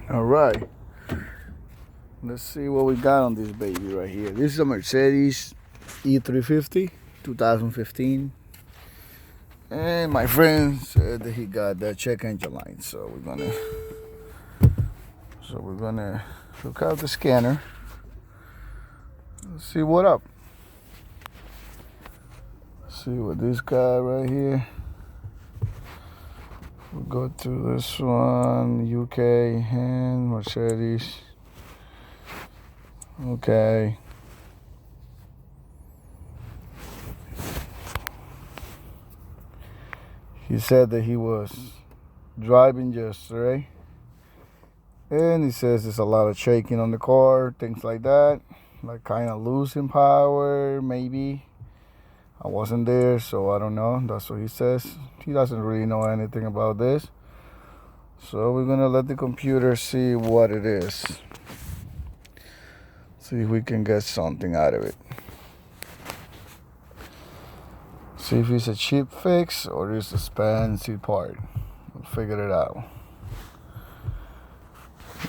All right, let's see what we got on this baby right here. This is a Mercedes e350 2015, and my friend said that he got the check engine light, so we're gonna hook out the scanner. Let's see what up. See what this guy right here. We'll go to this one, UK and Mercedes. Okay. He said that he was driving yesterday, and he says there's a lot of shaking on the car, things like that, like kind of losing power, maybe. I wasn't there, so I don't know. That's what he says. He doesn't really know anything about this. So we're gonna let the computer see what it is. See if we can get something out of it. See if it's a cheap fix or it's a expensive part. We'll figure it out.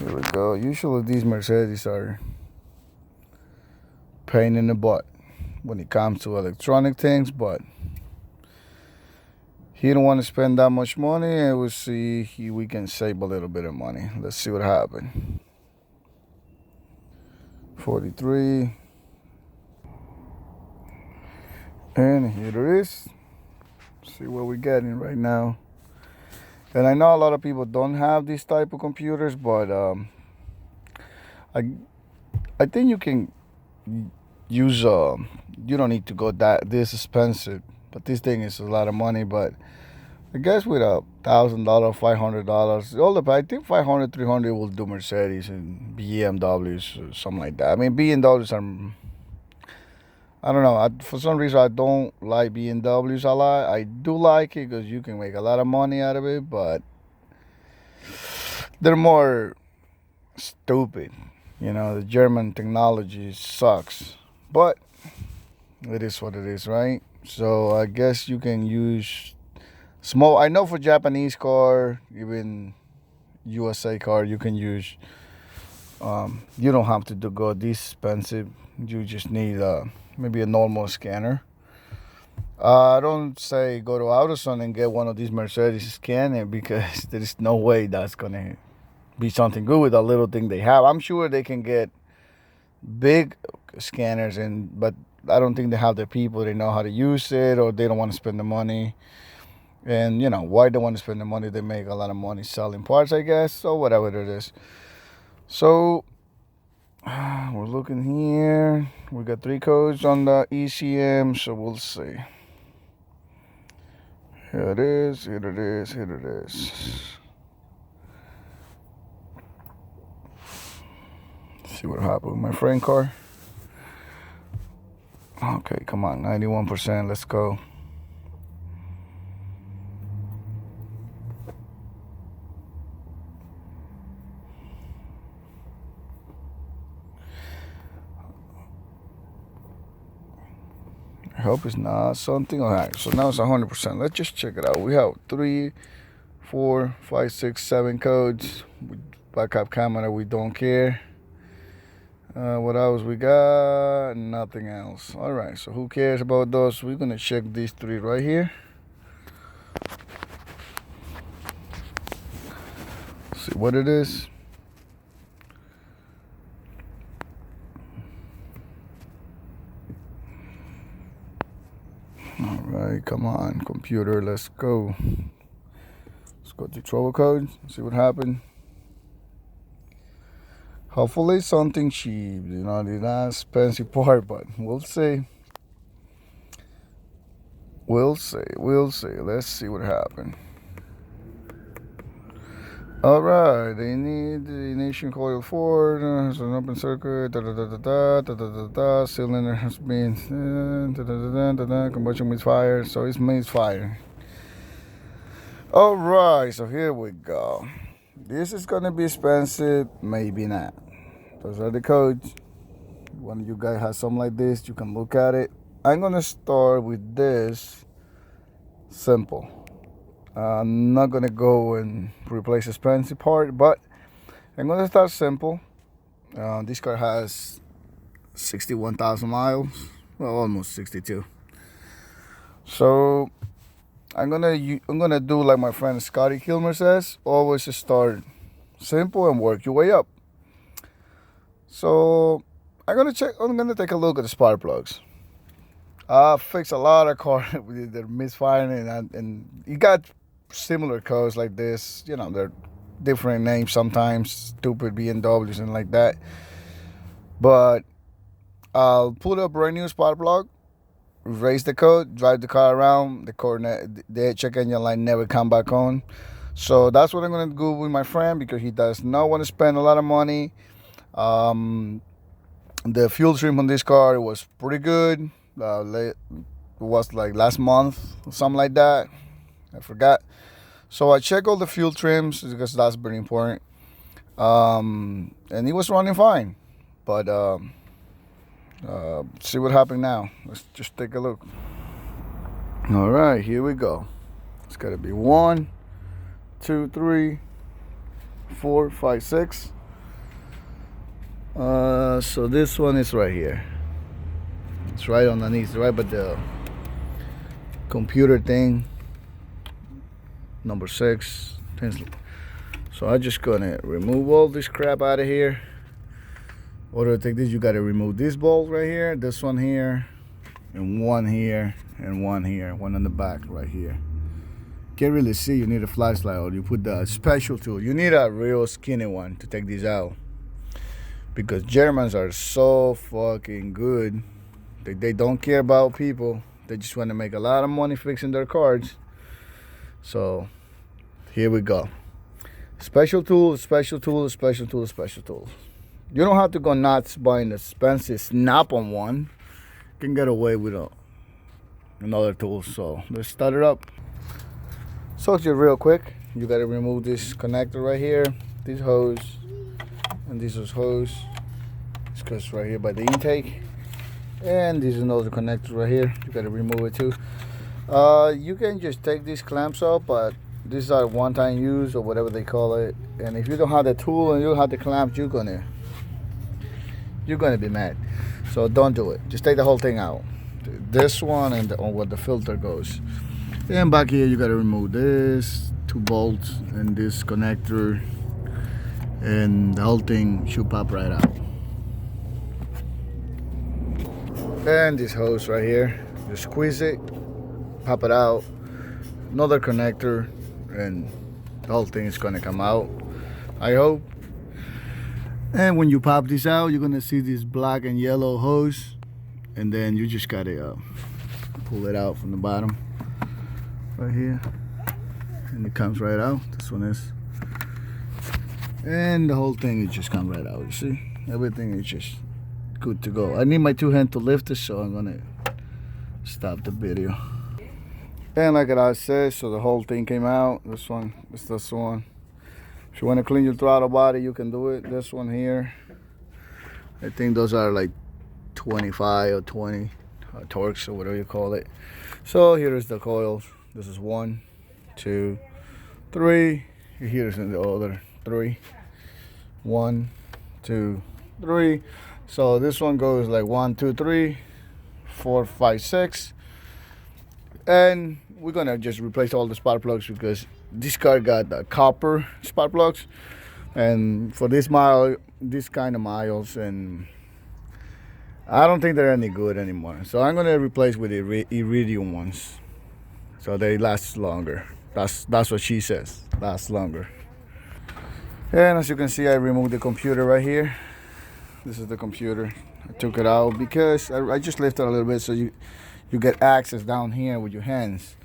Here we go. Usually these Mercedes are pain in the butt when it comes to electronic things, but he don't want to spend that much money, and we'll see if we can save a little bit of money. Let's see what happens. 43. And here it is. See what we're getting right now. And I know a lot of people don't have these type of computers, but I think you can use you don't need to go this expensive, but this thing is a lot of money. But I guess with $1,000, $500, I think 500, 300 will do Mercedes and BMWs or something like that. I mean, BMWs are, I don't know. For some reason, I don't like BMWs a lot. I do like it because you can make a lot of money out of it, but they're more stupid. You know, the German technology sucks, but it is what it is, right? So I guess you can use small. I know for Japanese car, even USA car, you can use. You don't have to go this expensive. You just need maybe a normal scanner. I don't say go to AutoZone and get one of these Mercedes scanner because there is no way that's gonna be something good with that little thing they have. I'm sure they can get big scanners, but I don't think they have the people. They know how to use it, or they don't want to spend the money. And you know why they want to spend the money? They make a lot of money selling parts, I guess. So whatever it is. So we're looking here. We got 3 codes on the ECM, so we'll see. Here it is. Here it is. Here it is. See what happened with my friend car. Okay, come on, 91%. Let's go. I hope it's not something. All right, so now it's 100%. Let's just check it out. We have 3, 4, 5, 6, 7 codes. Backup camera, we don't care. What else we got? Nothing else. All right, so who cares about those? We're gonna check these 3 right here. See what it is. All right, come on, computer, let's go. Let's go to trouble code, see what happened. Hopefully something cheap, you know, the not expensive part, but we'll see. We'll see. Let's see what happened. All right, they need the ignition coil forward, it's an open circuit, cylinder has been, combustion misfire, so it's misfire. All right, so here we go. This is gonna be expensive, maybe not. Those are the codes. When you guys have something like this, you can look at it. I'm gonna start with this simple. I'm not gonna go and replace expensive part, but I'm gonna start simple. This car has 61,000 miles, well, almost 62. So I'm gonna do like my friend Scotty Kilmer says, always start simple and work your way up. So I'm gonna take a look at the spark plugs. I fixed a lot of cars with the misfiring, and you got similar codes like this. You know, they're different names sometimes, stupid BMWs and like that. But I'll put a brand new spark plug, raise the code, drive the car around. The check engine light never come back on. So that's what I'm gonna do with my friend, because he does not want to spend a lot of money. The fuel trim on this car was pretty good. It was like last month, something like that. I forgot. So I check all the fuel trims because that's very important. And it was running fine. But see what happened now. Let's just take a look. All right, here we go. It's got to be 1, 2, 3, 4, 5, 6. So this one is right here. It's right underneath, right by the computer thing. Number 6. So I'm just gonna remove all this crap out of here. In order to take this, you gotta remove this bolt right here, this one here, and one here, and one here, one on the back right here. Can't really see, you need a flashlight, or you put the special tool. You need a real skinny one to take these out, because Germans are so fucking good. They don't care about people. They just want to make a lot of money fixing their cars. So here we go. Special tools, special tools, special tools, special tools. You don't have to go nuts buying the expensive snap-on one. You can get away with another tool. So let's start it up. So just real quick, you gotta remove this connector right here, this hose, and this is hose. This goes right here by the intake. And this is another connector right here. You gotta remove it too. You can just take these clamps out, but these are one-time use or whatever they call it. And if you don't have the tool and you don't have the clamps, you're gonna be mad. So don't do it. Just take the whole thing out. This one and on where the filter goes. And back here you gotta remove this 2 bolts and this connector, and the whole thing should pop right out. And this hose right here, just squeeze it, pop it out, another connector, and the whole thing is gonna come out, I hope. And when you pop this out, you're gonna see this black and yellow hose, and then you just gotta pull it out from the bottom right here, and it comes right out. This one is, and the whole thing, it just comes right out. You see, everything is just good to go. I need my 2 hands to lift it, so I'm gonna stop the video. And like I said, so the whole thing came out. This one is this one. If you want to clean your throttle body, you can do it. This one here, I think those are like 25 or 20 torques or whatever you call it. So here is the coils. This is 1, 2, 3. Here's the other 3. 1, 2, 3. So this one goes like 1, 2, 3, 4, 5, 6. And we're gonna just replace all the spark plugs, because this car got the copper spark plugs, and for this kind of miles, and I don't think they're any good anymore. So I'm gonna replace with the iridium ones, so they last longer. That's what she says, last longer. And as you can see, I removed the computer right here. This is the computer. I took it out because I just lifted a little bit, so you get access down here with your hands.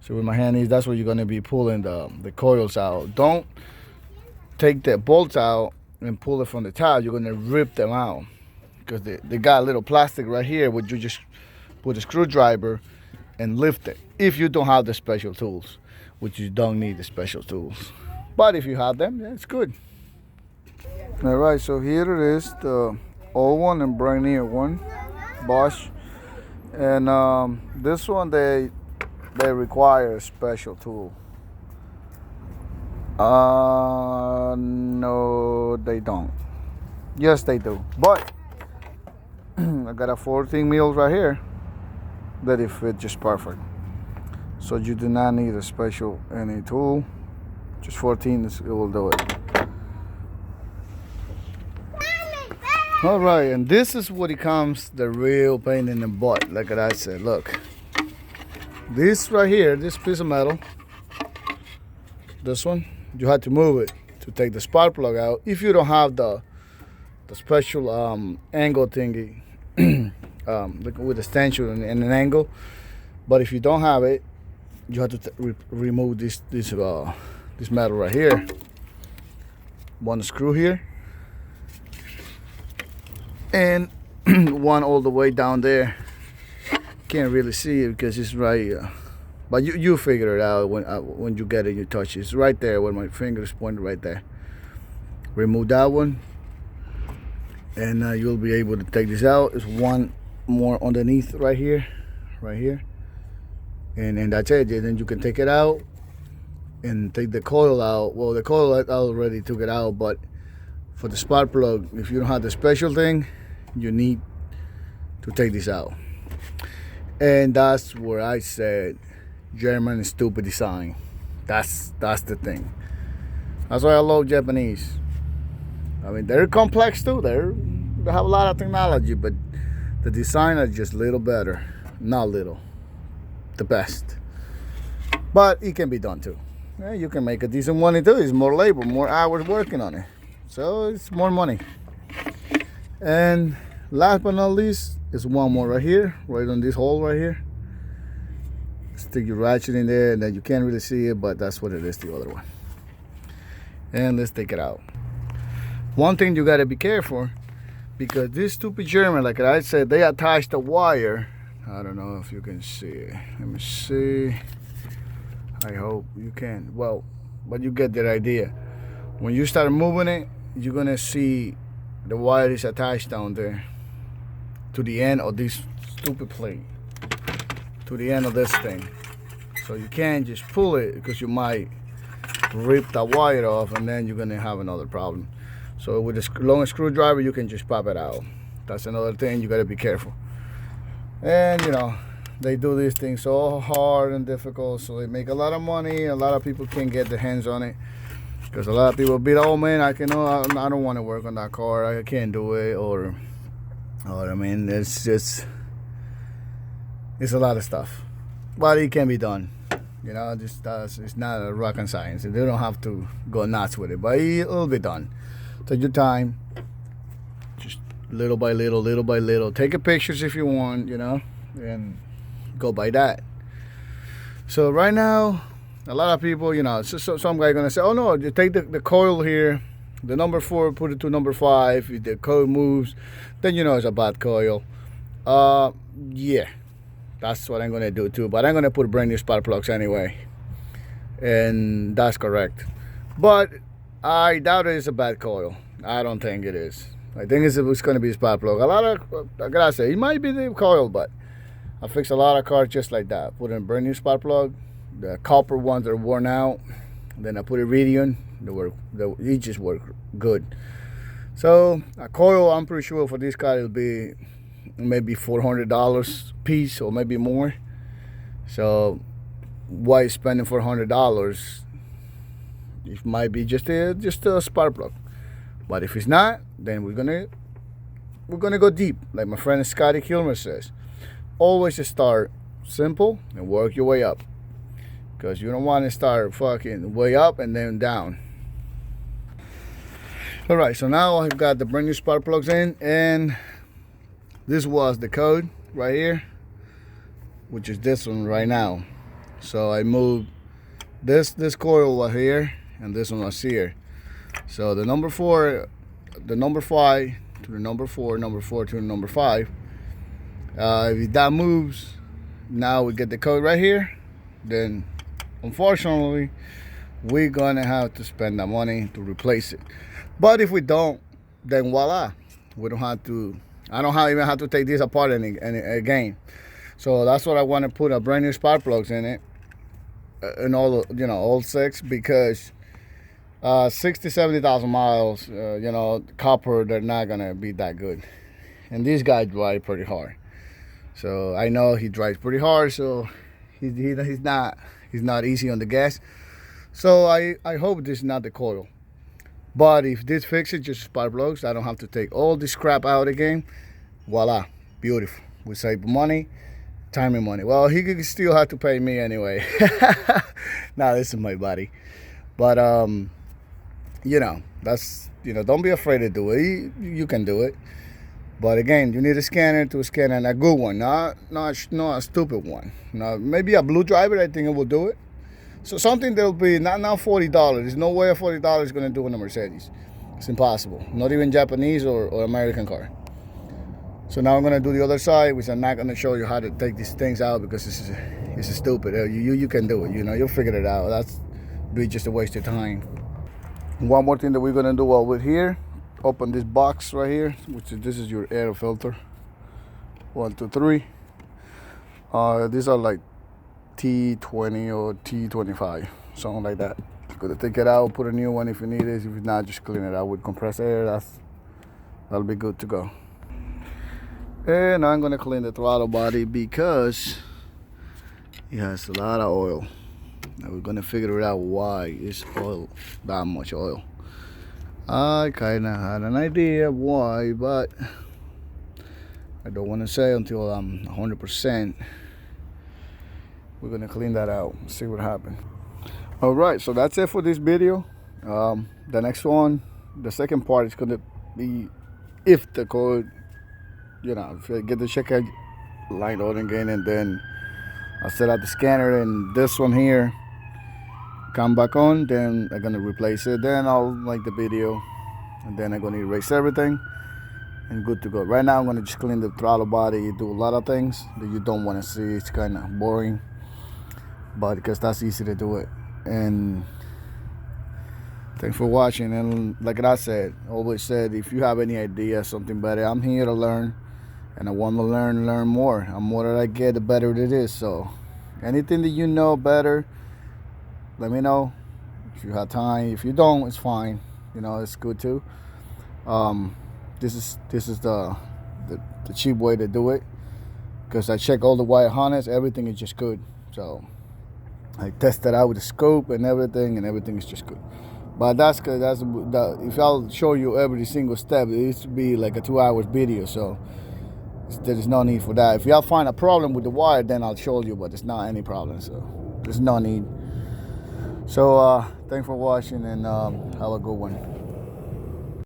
So with my hands, that's where you're gonna be pulling the coils out. Don't take the bolts out and pull it from the top. You're gonna rip them out, because they got a little plastic right here, where you just put a screwdriver and lift it. If you don't have the special tools, which you don't need the special tools, but if you have them, yeah, it's good. All right, so here it is, the old one and brand new one, Bosch. And this one, they require a special tool. No, sure they don't. Yes, they do. But I got a 14 mil right here that it fit just perfect. So you do not need a special any tool. Just 14, it will do it. All right, and this is what it comes the real pain in the butt. Like I said, look, this right here, this piece of metal, this one, you have to move it to take the spark plug out. If you don't have the special angle thingy with the stanchion and an angle, but if you don't have it, you have to remove this metal right here. One screw here, and one all the way down there. Can't really see it because it's right here. But you figure it out when you get it, you touch it. It's right there where my finger is pointed, right there. Remove that one, and you'll be able to take this out. There's one more underneath right here, and that's it. And then you can take it out and take the coil out. Well, the coil I already took it out, but for the spark plug, if you don't have the special thing, you need to take this out. And that's where I said German stupid design. That's the thing. That's why I love Japanese. I mean, they're complex too. They have a lot of technology, but the design is just a little better. Not little, the best. But it can be done too. Yeah, you can make a decent money too. It's more labor, more hours working on it, so it's more money. And last but not least is one more right here, right on this hole right here. Stick your ratchet in there, and then you can't really see it, but that's what it is, the other one. And let's take it out. One thing you gotta be careful, because this stupid German, like I said, they attach the wire. I don't know if you can see it. Let me see. I hope you can. Well, but you get the idea. When you start moving it, you're gonna see the wire is attached down there to the end of this stupid plate, to the end of this thing. So you can't just pull it, because you might rip the wire off, and then you're gonna have another problem. So with a long screwdriver, you can just pop it out. That's another thing you gotta be careful. And you know, they do these things so hard and difficult, so they make a lot of money. A lot of people can't get their hands on it, because a lot of people be like, oh man, I don't want to work on that car, I can't do it, or I mean, it's a lot of stuff, but it can be done. You know, it's not a rocket science. They don't have to go nuts with it, but it'll be done. Take your time, just little by little. Take a pictures if you want, you know, and go by that. So right now, a lot of people, you know, so some guy gonna say, oh no, you take the coil here, the number 4, put it to number 5. If the coil moves, then you know it's a bad coil. Yeah, that's what I'm gonna do too. But I'm gonna put brand new spark plugs anyway, and that's correct. But I doubt it's a bad coil. I don't think it is. I think it's gonna be a spark plug. A lot of, I gotta say, it might be the coil, but I fixed a lot of cars just like that. Put in a brand new spark plug. The copper ones are worn out. Then I put iridium. It just work good. So a coil, I'm pretty sure for this car it'll be maybe $400 piece, or maybe more. So why spending $400? It might be just a spark plug. But if it's not, then we're gonna go deep. Like my friend Scotty Kilmer says, always start simple and work your way up, because you don't want to start fucking way up and then down. All right, so now I've got the brand new spark plugs in, and this was the code right here, which is this one right now. So I moved this coil was here, and this one was here. So the number 4, the number 5 to the number 4, number 4 to the number 5. If that moves, now we get the code right here. Then unfortunately, we're gonna have to spend the money to replace it. But if we don't, then voila, we don't have to. I don't even have to take this apart again. So that's what I want to put a brand new spark plugs in it, and all, you know, all 6, because 60, 70,000 miles, you know, copper, they're not gonna be that good. And this guy drives pretty hard, so I know he drives pretty hard. So he's not easy on the gas. So I hope this is not the coil. But if this fixes just spark plugs, I don't have to take all this crap out again. Voila, beautiful. We save money, time and money. Well, he could still have to pay me anyway. Nah, this is my buddy. But you know, that's, you know, don't be afraid to do it. You can do it. But again, you need a scanner to scan, and a good one, not a stupid one. Now, maybe a blue driver, I think it will do it. So something that'll be not $40. There's no way a $40 is gonna do in a Mercedes. It's impossible. Not even Japanese or American car. So now I'm gonna do the other side, which I'm not gonna show you how to take these things out because this is stupid. You can do it. You know, you'll figure it out. That's be just a waste of time. One more thing that we're gonna do while we're here, open this box right here, this is your air filter. 1, 2, 3. These are like T20 or T25, something like that. Gonna take it out, put a new one if you need it. If not, just clean it out with compressed air. That'll be good to go. And I'm gonna clean the throttle body because it has a lot of oil. Now we're gonna figure it out why it's oil, that much oil. I kinda had an idea why, but I don't want to say until I'm 100%. We're gonna clean that out, see what happens. All right, so that's it for this video. The next one, the second part is gonna be if the code, you know, if I get the check light on again, and then I set out the scanner, and this one here come back on, then I'm gonna replace it. Then I'll make the video, and then I'm gonna erase everything and good to go. Right now I'm gonna just clean the throttle body, do a lot of things that you don't want to see. It's kind of boring, but because that's easy to do it. And thanks for watching. And like I said, always said, if you have any idea something better, I'm here to learn, and I want to learn more. The more that I get, the better it is. So anything that you know better, let me know. If you have time, if you don't, it's fine. You know, it's good too. This is the cheap way to do it, because I check all the wire harness, everything is just good. So I test it out with the scope and everything is just good. But if I'll show you every single step, it used to be like a 2-hour video. So there is no need for that. If y'all find a problem with the wire, then I'll show you, but it's not any problem. So there's no need. So thanks for watching, and have a good one.